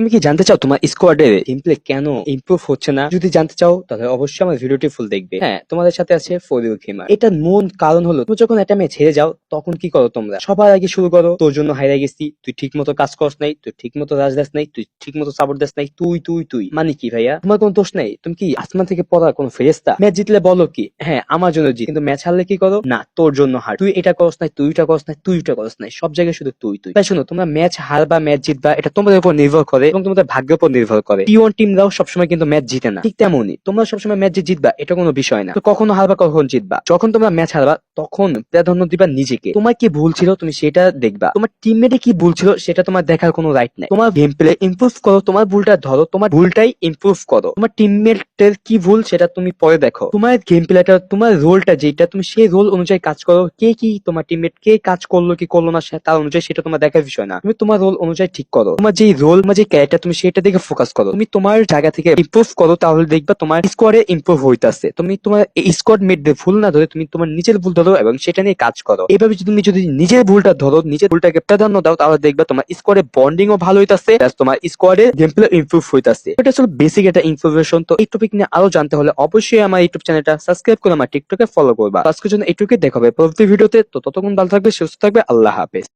তুমি কি জানতে চাও তোমার স্কোয়াডের গেমপ্লে কেন ইমপ্রুভ হচ্ছে না? যদি জানতে চাও তাহলে অবশ্যই আমার ভিডিওটি ফুল দেখবে। হ্যাঁ, তোমাদের সাথে আছে ফর ইউ গেমার। এটার মূল কারণ হলো তুমি যখন একটা ম্যাচ হেরে যাও তখন কি করো তোমরা? সবার আগে শুরু করো তোর জন্য হাইরা গেছি, তুই ঠিক মতো কাজ করস নাই, তুই ঠিক মতো রাজ দাস নাই, তুই ঠিক মতো সাপোর্ট দাস নাই, তুই মানে কি ভাইয়া? তোমার কোনো দোষ নাই? তুমি কি আসমান থেকে পড়া কোনো ফেরেশতা? ম্যাচ জিতলে বলো কি হ্যাঁ আমার জন্য জিত, কিন্তু ম্যাচ হারলে কি করো না তোর জন্য হার, তুই এটা করস নাই, তুই এটা করস নাই, তুই এটা করস নাই, সব জায়গায় শুধু তুই। তাই শোনো, তোমরা ম্যাচ হারবা ম্যাচ জিতবা এটা তোমাদের উপর নির্ভর করে এবং তোমাদের ভাগ্যের উপর নির্ভর করে। টি1 টিমরাও সবসময় কিন্তু ম্যাচ জিতে না, ঠিক তেমনই তোমরা সবসময় ম্যাচ জিতবা এটা কোনো বিষয় না। তো কখনো হারবা কখন জিতবা, যখন তোমরা ম্যাচ হারবা তখন প্রাধান্য দিবা নিজেকে। তোমার কি ভুল ছিল তুমি সেটা দেখবা, তোমার টিমমেটে কি ভুল ছিল সেটা তোমার দেখার কোনো রাইট নাই। তোমার গেম প্লে ইমপ্রুভ করো, তোমার ভুলটা ধরো, তোমার ভুলটাই ইমপ্রুভ করো। তোমার টিমমেটের কি ভুল সেটা তুমি পরে দেখো। তোমার গেম প্লেটা, তোমার রোলটা যেটা, তুমি সেই রোল অনুযায়ী কাজ করো। কে কি তোমার টিমমেট কে কাজ করলো কি করলো না তার অনুযায়ী সেটা তোমার দেখার বিষয় না। তুমি তোমার রোল অনুযায়ী ঠিক করো, তোমার যে রোল বা যে ক্যারেক্টার তুমি সেটা দিকে ফোকাস করো। তুমি তোমার জায়গা থেকে ইমপ্রুভ করো, তাহলে দেখবা তোমার স্কোয়াডে ইমপ্রুভ হইতাছে। তুমি তোমার স্কোয়াড মেটদের ভুল না ধরে তুমি তোমার নিজের ভুল ধরো এবং সেটা নিয়ে কাজ করো। এইভাবে তুমি যদি নিজের ভুলটা ধরো, নিজের ভুলটাকে প্রাধান্য দাও, তাহলে দেখবা তোমার স্কোয়াডে বন্ডিং ও ভালো হইতাছে, তোমার স্কোয়াডে গেম প্লে ইমপ্রুভ হইতাছে। এটা আসলে বেসিক একটা ইনফরমেশন। তো এই টপিক নিয়ে আরো জানতে হলে অবশ্যই আমার ইউটিউব চ্যানেলটা সাবস্ক্রাইব করে আমার টিকটকে ফলো করবা। আজকের জন্য এইটুকুই, দেখা হবে পরবর্তী ভিডিওতে। তো ততক্ষণ ভালো থাকবে, সুস্থ থাকবে, আল্লাহ হাফেজ।